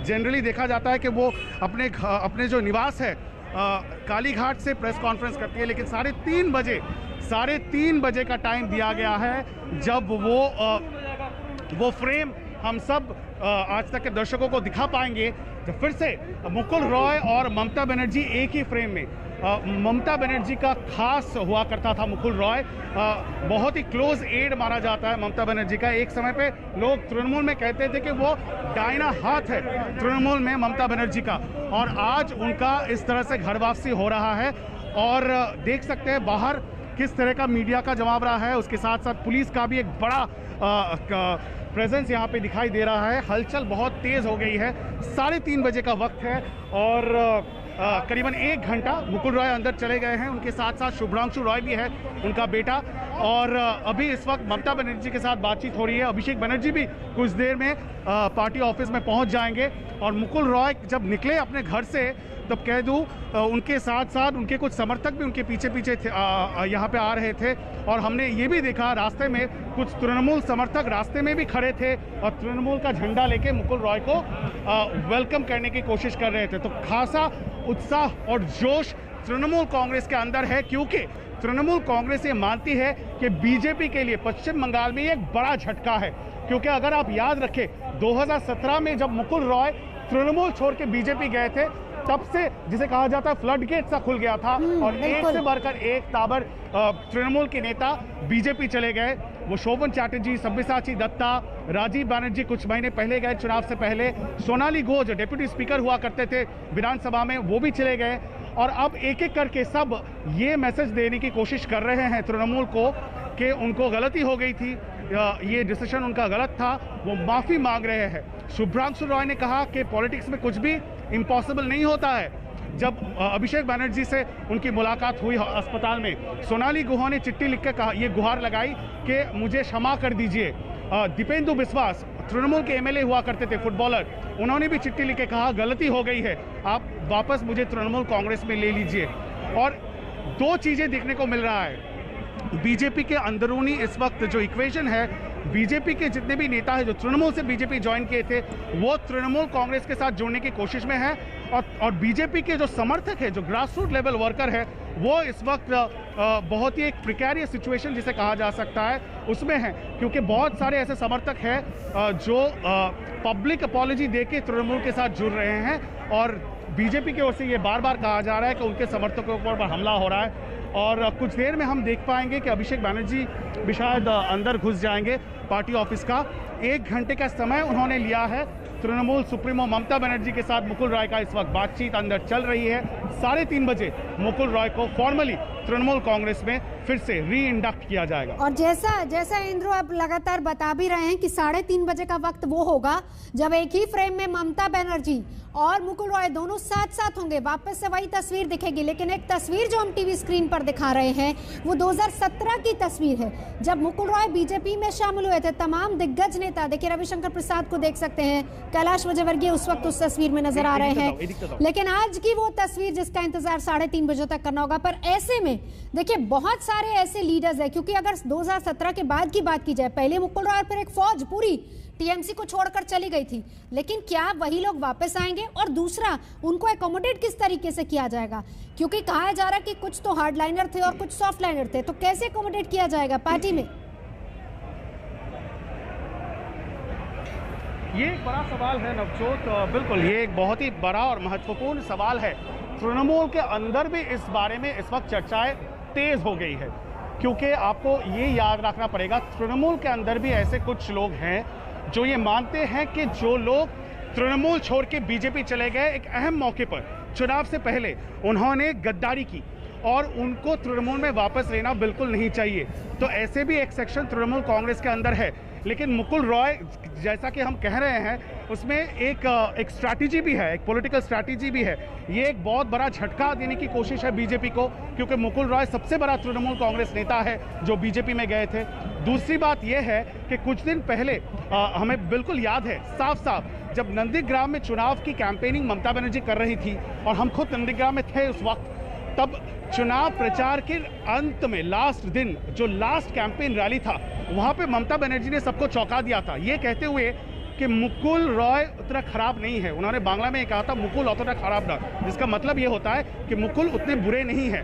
Generally देखा जाता है कि वो अपने जो निवास है कालीघाट से प्रेस कॉन्फ्रेंस करती है, लेकिन 3:30 बजे का टाइम दिया गया है जब वो फ्रेम हम सब आज तक के दर्शकों को दिखा पाएंगे। जब फिर से मुकुल रॉय और ममता बनर्जी एक ही फ्रेम में, ममता बनर्जी का खास हुआ करता था मुकुल रॉय, बहुत ही क्लोज एड माना जाता है ममता बनर्जी का। एक समय पे लोग तृणमूल में कहते थे कि वो दाहिना हाथ है तृणमूल में ममता बनर्जी का, और आज उनका इस तरह से घर वापसी हो रहा है। और देख सकते हैं बाहर किस तरह का मीडिया का जवाब रहा है, उसके साथ साथ पुलिस का भी एक बड़ा प्रेजेंस यहाँ पे दिखाई दे रहा है। हलचल बहुत तेज़ हो गई है। 3:30 बजे का वक्त है और करीबन 1 घंटा मुकुल रॉय अंदर चले गए हैं। उनके साथ साथ शुभ्रांशु रॉय भी है, उनका बेटा, और अभी इस वक्त ममता बनर्जी के साथ बातचीत हो रही है। अभिषेक बनर्जी भी कुछ देर में पार्टी ऑफिस में पहुंच जाएंगे। और मुकुल रॉय जब निकले अपने घर से, तब कह दूं उनके साथ साथ उनके कुछ समर्थक भी उनके पीछे पीछे यहाँ पे आ रहे थे। और हमने ये भी देखा रास्ते में कुछ तृणमूल समर्थक रास्ते में भी खड़े थे और तृणमूल का झंडा लेके मुकुल रॉय को वेलकम करने की कोशिश कर रहे थे। तो खासा उत्साह और जोश तृणमूल कांग्रेस के अंदर है, क्योंकि तृणमूल कांग्रेस ये मानती है कि बीजेपी के लिए पश्चिम बंगाल में ये एक बड़ा झटका है। क्योंकि अगर आप याद रखें 2017 में जब मुकुल रॉय तृणमूल छोड़ के बीजेपी गए थे, तब से जिसे कहा जाता है फ्लड गेट सा खुल गया था और एक से बढ़कर एक ताबर तृणमूल के नेता बीजेपी चले गए। वो शोभन चैटर्जी, सब्यसाची दत्ता, राजीव बनर्जी कुछ महीने पहले गए चुनाव से पहले, सोनाली घोष जो डेप्यूटी स्पीकर हुआ करते थे विधानसभा में, वो भी चले गए। और अब एक एक करके सब ये मैसेज देने की कोशिश कर रहे हैं तृणमूल को कि उनको गलती हो गई थी, ये डिसीजन उनका गलत था, वो माफ़ी मांग रहे हैं। शुभ्रांशु रॉय ने कहा कि पॉलिटिक्स में कुछ भी इम्पॉसिबल नहीं होता है। जब अभिषेक बनर्जी से उनकी मुलाकात हुई अस्पताल में, सोनाली गुहा ने चिट्ठी लिख के कहा, ये गुहार लगाई कि मुझे क्षमा कर दीजिए। दीपेंदु बिस्वास तृणमूल के एमएलए हुआ करते थे, फुटबॉलर, उन्होंने भी चिट्ठी लिख के कहा गलती हो गई है, आप वापस मुझे तृणमूल कांग्रेस में ले लीजिए। और 2 चीज़ें देखने को मिल रहा है बीजेपी के अंदरूनी इस वक्त जो इक्वेशन है, बीजेपी के जितने भी नेता हैं जो तृणमूल से बीजेपी ज्वाइन किए थे, वो तृणमूल कांग्रेस के साथ जुड़ने की कोशिश में है। और बीजेपी के जो समर्थक है, जो ग्रास रूट लेवल वर्कर है, वो इस वक्त बहुत ही एक प्रिकैरियस सिचुएशन जिसे कहा जा सकता है उसमें है। क्योंकि बहुत सारे ऐसे समर्थक हैं जो पब्लिक अपॉलॉजी दे के तृणमूल के साथ जुड़ रहे हैं, और बीजेपी की ओर से ये बार बार कहा जा रहा है कि उनके समर्थकों के ऊपर हमला हो रहा है। और कुछ देर में हम देख पाएंगे कि अभिषेक बनर्जी भी शायद अंदर घुस जाएंगे पार्टी ऑफिस का। 1 घंटे का समय उन्होंने लिया है। तृणमूल सुप्रीमो ममता बनर्जी के साथ मुकुल रॉय का इस वक्त बातचीत अंदर चल रही है। 3:30 बजे मुकुल रॉय को फॉर्मली तृणमूल कांग्रेस में फिर से री इंडक्ट किया जाएगा। और जैसा इंद्रो आप लगातार बता भी रहे हैं कि 3:30 बजे का वक्त वो होगा जब एक ही फ्रेम में ममता बनर्जी और मुकुल रॉय दोनों साथ साथ होंगे। वापस से वही तस्वीर दिखेगी, लेकिन एक तस्वीर जो हम टीवी स्क्रीन पर दिखा रहे हैं वो 2017 की तस्वीर है, जब मुकुल रॉय बीजेपी में शामिल हुए थे। तमाम दिग्गज नेता, देखिए रविशंकर प्रसाद को देख सकते हैं, कैलाश विजयवर्गीय उस वक्त उस तस्वीर में नजर आ रहे हैं। लेकिन आज की वो तस्वीर जिसका इंतजार 3:30 बजे तक करना होगा। पर ऐसे में देखिए बहुत सारे ऐसे लीडर्स हैं, क्योंकि अगर 2017 के बाद की बात की जाए, पहले मुकुल रॉय पर एक फौज पूरी टीएमसी को छोड़कर चली गई थी, लेकिन क्या वही लोग वापस आएंगे? और दूसरा, उनको एकोमोडेट किस तरीके से किया जाएगा? क्योंकि कहा जा रहा है कि कुछ तो हार्ड लाइनर थे और कुछ सॉफ्ट लाइनर थे, तो कैसे एकोमोडेट किया जाएगा पार्टी में? ये एक बड़ा सवाल है नवजोत, बिल्कुल ये एक बहुत ही बड़ा और महत्वपूर्ण सवाल है। तृणमूल के अंदर भी इस बारे में इस वक्त चर्चाएं तेज हो गई है, क्योंकि आपको ये याद रखना पड़ेगा तृणमूल के अंदर भी ऐसे कुछ लोग हैं जो ये मानते हैं कि जो लोग तृणमूल छोड़ के बीजेपी चले गए, एक अहम मौके पर चुनाव से पहले उन्होंने गद्दारी की और उनको तृणमूल में वापस लेना बिल्कुल नहीं चाहिए। तो ऐसे भी एक सेक्शन तृणमूल कांग्रेस के अंदर है। लेकिन मुकुल रॉय, जैसा कि हम कह रहे हैं, उसमें एक स्ट्रैटेजी भी है, एक पॉलिटिकल स्ट्रैटेजी भी है। ये एक बहुत बड़ा झटका देने की कोशिश है बीजेपी को, क्योंकि मुकुल रॉय सबसे बड़ा तृणमूल कांग्रेस नेता है जो बीजेपी में गए थे। दूसरी बात यह है कि कुछ दिन पहले हमें बिल्कुल याद है साफ साफ, जब नंदीग्राम में चुनाव की कैंपेनिंग ममता बनर्जी कर रही थी और हम खुद नंदीग्राम में थे उस वक्त, तब चुनाव प्रचार के अंत में लास्ट दिन जो लास्ट कैंपेन रैली था, वहां पे ममता बनर्जी ने सबको चौंका दिया था, ये कहते हुए कि मुकुल रॉय उतना खराब नहीं है। उन्होंने बांग्ला में कहा था मुकुल उतना खराब ना, जिसका मतलब ये होता है कि मुकुल उतने बुरे नहीं है।